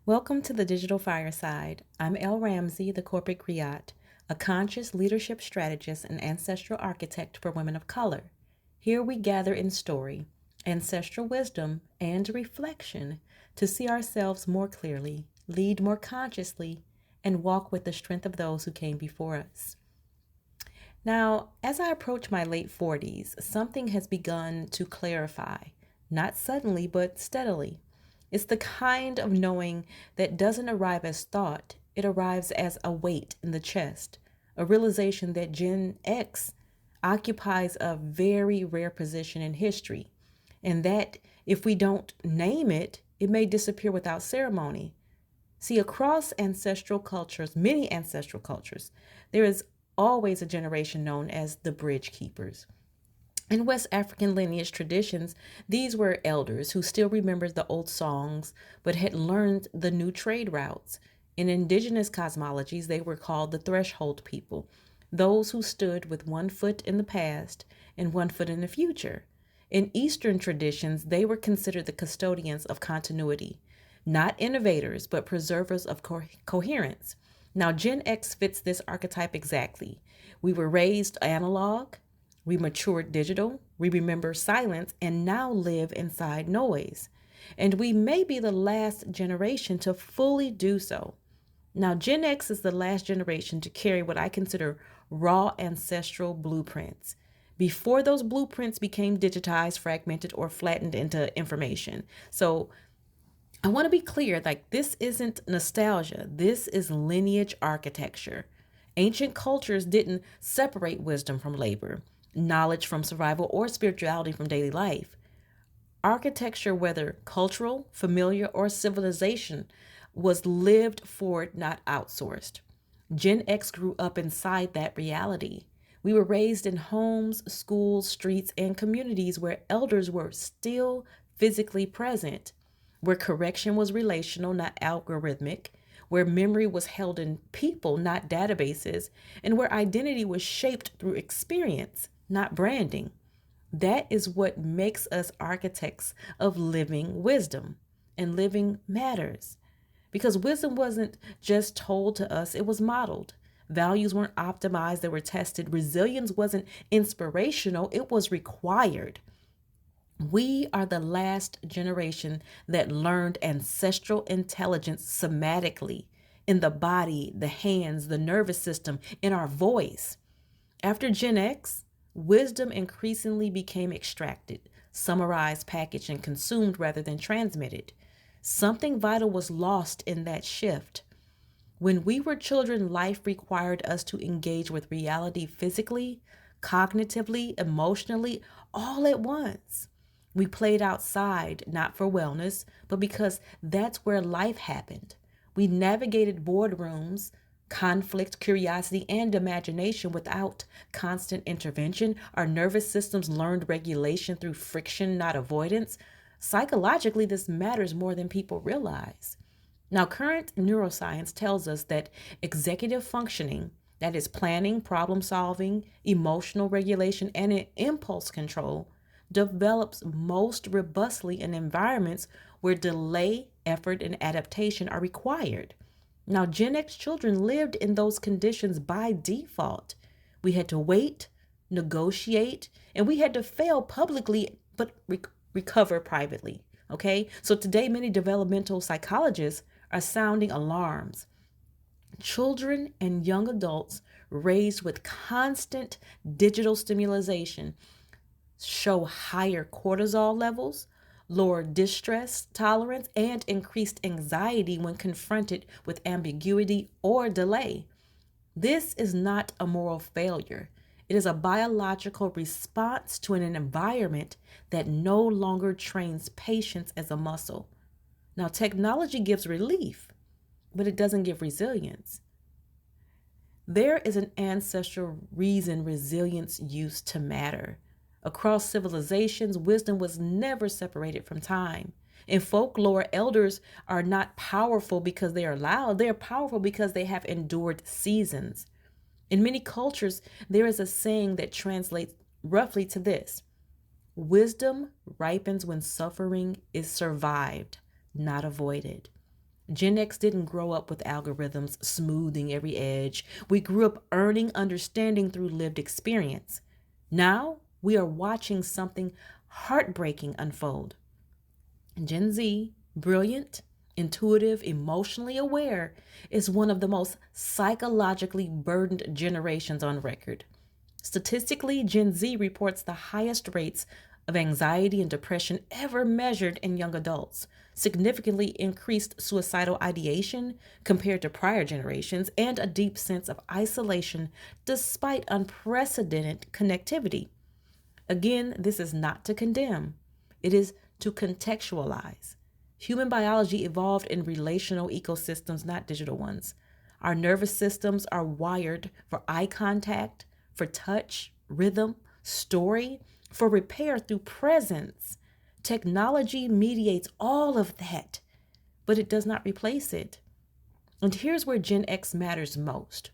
Welcome to the Digital Fireside. I'm Elle Ramsey, the corporate griot, a conscious leadership strategist and ancestral architect for women of color. Here we gather in story, ancestral wisdom, and reflection to see ourselves more clearly, lead more consciously, and walk with the strength of those who came before us. Now, as I approach my late 40s, something has begun to clarify, not suddenly, but steadily. It's the kind of knowing that doesn't arrive as thought, it arrives as a weight in the chest, a realization that Gen X occupies a very rare position in history, and that if we don't name it, it may disappear without ceremony. See, across ancestral cultures, many ancestral cultures, there is always a generation known as the bridge keepers. In West African lineage traditions, these were elders who still remembered the old songs but had learned the new trade routes. In indigenous cosmologies, they were called the threshold people, those who stood with one foot in the past and one foot in the future. In Eastern traditions, they were considered the custodians of continuity, not innovators, but preservers of coherence. Now, Gen X fits this archetype exactly. We were raised analog, we matured digital, we remember silence, and now live inside noise. And we may be the last generation to fully do so. Now, Gen X is the last generation to carry what I consider raw ancestral blueprints. Before those blueprints became digitized, fragmented, or flattened into information. So I want to be clear, like, this isn't nostalgia. This is lineage architecture. Ancient cultures didn't separate wisdom from labor, knowledge from survival, or spirituality from daily life. Architecture, whether cultural, familiar, or civilization, was lived for, not outsourced. Gen X grew up inside that reality. We were raised in homes, schools, streets, and communities where elders were still physically present, where correction was relational, not algorithmic, where memory was held in people, not databases, and where identity was shaped through experience, not branding. That is what makes us architects of living wisdom. And living matters. Because wisdom wasn't just told to us, it was modeled. Values weren't optimized, they were tested. Resilience wasn't inspirational, it was required. We are the last generation that learned ancestral intelligence somatically in the body, the hands, the nervous system, in our voice. After Gen X, wisdom increasingly became extracted, summarized, packaged, and consumed rather than transmitted. Something vital was lost in that shift. When we were children, life required us to engage with reality physically, cognitively, emotionally, all at once. We played outside, not for wellness, but because that's where life happened. We navigated boardrooms, conflict, curiosity, and imagination without constant intervention. Our nervous systems learned regulation through friction, not avoidance. Psychologically, this matters more than people realize. Now, current neuroscience tells us that executive functioning, that is planning, problem solving, emotional regulation, and impulse control, develops most robustly in environments where delay, effort, and adaptation are required. Now, Gen X children lived in those conditions by default. We had to wait, negotiate, and we had to fail publicly but recover privately. Okay? So today, many developmental psychologists are sounding alarms. Children and young adults raised with constant digital stimulation show higher cortisol levels, lower distress tolerance, and increased anxiety when confronted with ambiguity or delay. This is not a moral failure. It is a biological response to an environment that no longer trains patience as a muscle. Now, technology gives relief, but it doesn't give resilience. There is an ancestral reason resilience used to matter. Across civilizations, wisdom was never separated from time. In folklore, elders are not powerful because they are loud, they are powerful because they have endured seasons. In many cultures, there is a saying that translates roughly to this: wisdom ripens when suffering is survived, not avoided. Gen X didn't grow up with algorithms smoothing every edge. We grew up earning understanding through lived experience. Now we are watching something heartbreaking unfold. Gen Z, brilliant, intuitive, emotionally aware, is one of the most psychologically burdened generations on record. Statistically, Gen Z reports the highest rates of anxiety and depression ever measured in young adults, significantly increased suicidal ideation compared to prior generations, and a deep sense of isolation despite unprecedented connectivity. Again, this is not to condemn, it is to contextualize. Human biology evolved in relational ecosystems, not digital ones. Our nervous systems are wired for eye contact, for touch, rhythm, story, for repair through presence. Technology mediates all of that, but it does not replace it. And here's where Gen X matters most.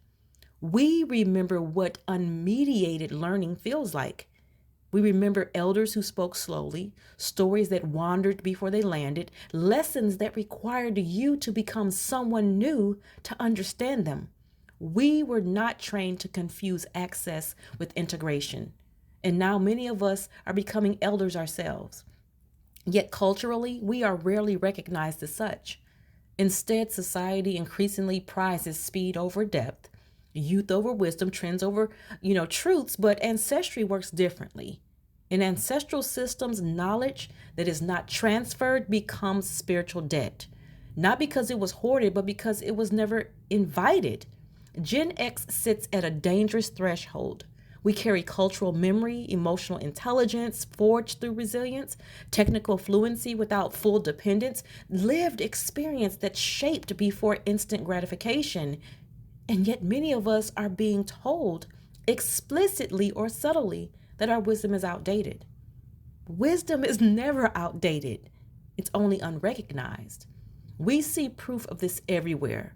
We remember what unmediated learning feels like. We remember elders who spoke slowly, stories that wandered before they landed, lessons that required you to become someone new to understand them. We were not trained to confuse access with integration. And now many of us are becoming elders ourselves. Yet culturally, we are rarely recognized as such. Instead, society increasingly prizes speed over depth, youth over wisdom, trends over, truths, but ancestry works differently. In ancestral systems, knowledge that is not transferred becomes spiritual debt. Not because it was hoarded, but because it was never invited. Gen X sits at a dangerous threshold. We carry cultural memory, emotional intelligence forged through resilience, technical fluency without full dependence, lived experience that's shaped before instant gratification. And yet many of us are being told explicitly or subtly that our wisdom is outdated. Wisdom is never outdated. It's only unrecognized. We see proof of this everywhere.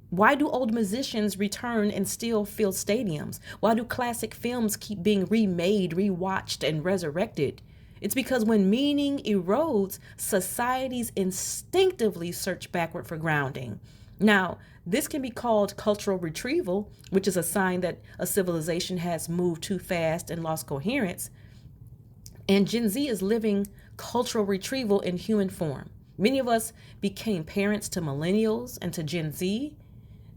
Why do old musicians return and still fill stadiums? Why do classic films keep being remade, rewatched, and resurrected? It's because when meaning erodes, societies instinctively search backward for grounding. Now, this can be called cultural retrieval, which is a sign that a civilization has moved too fast and lost coherence. And Gen Z is living cultural retrieval in human form. Many of us became parents to millennials and to Gen Z.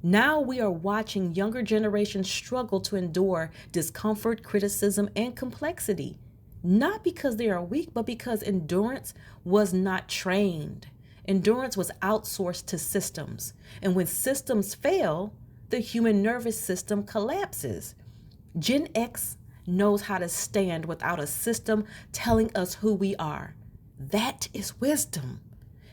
Now we are watching younger generations struggle to endure discomfort, criticism, and complexity. Not because they are weak, but because endurance was not trained. Endurance was outsourced to systems. And when systems fail, the human nervous system collapses. Gen X knows how to stand without a system telling us who we are. That is wisdom.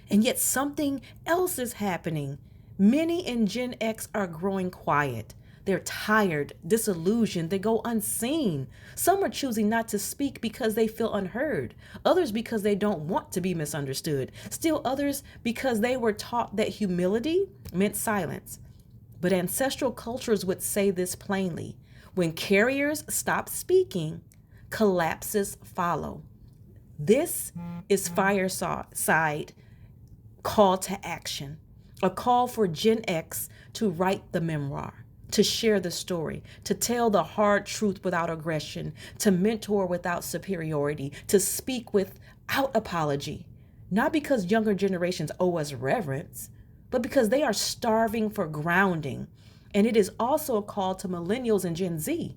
And yet something else is happening. Many in Gen X are growing quiet. They're tired, disillusioned, they go unseen. Some are choosing not to speak because they feel unheard. Others because they don't want to be misunderstood. Still others because they were taught that humility meant silence. But ancestral cultures would say this plainly. When carriers stop speaking, collapses follow. This is Fireside call to action, a call for Gen X to write the memoir, to share the story, to tell the hard truth without aggression, to mentor without superiority, to speak without apology. Not because younger generations owe us reverence, but because they are starving for grounding. And it is also a call to millennials and Gen Z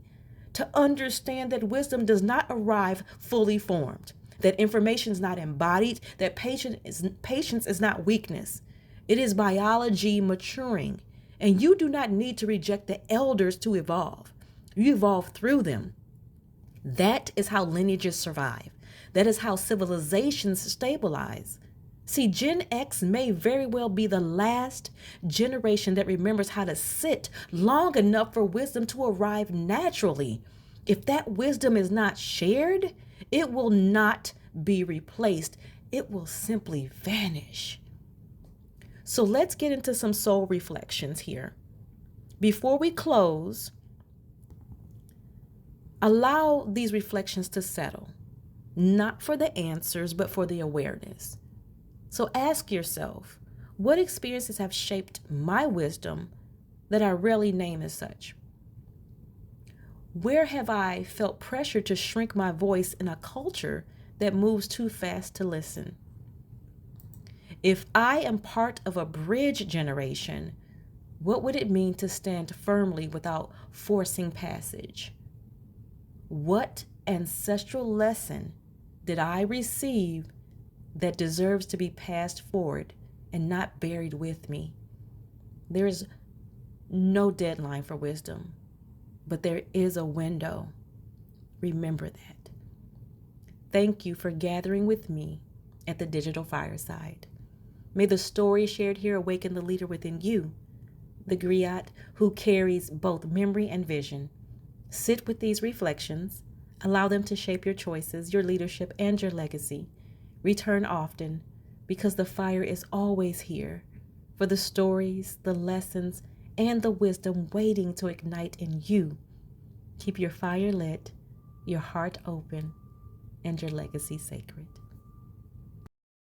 to understand that wisdom does not arrive fully formed, that information is not embodied, that patience is not weakness. It is biology maturing. And you do not need to reject the elders to evolve. You evolve through them. That is how lineages survive. That is how civilizations stabilize. See, Gen X may very well be the last generation that remembers how to sit long enough for wisdom to arrive naturally. If that wisdom is not shared, it will not be replaced. It will simply vanish. So let's get into some soul reflections here. Before we close, allow these reflections to settle, not for the answers, but for the awareness. So ask yourself, What experiences have shaped my wisdom that I rarely name as such? Where have I felt pressure to shrink my voice in a culture that moves too fast to listen? If I am part of a bridge generation, what would it mean to stand firmly without forcing passage? What ancestral lesson did I receive that deserves to be passed forward and not buried with me? There is no deadline for wisdom, but there is a window. Remember that. Thank you for gathering with me at the Digital Fireside. May the story shared here awaken the leader within you, the griot who carries both memory and vision. Sit with these reflections. Allow them to shape your choices, your leadership, and your legacy. Return often, because the fire is always here for the stories, the lessons, and the wisdom waiting to ignite in you. Keep your fire lit, your heart open, and your legacy sacred.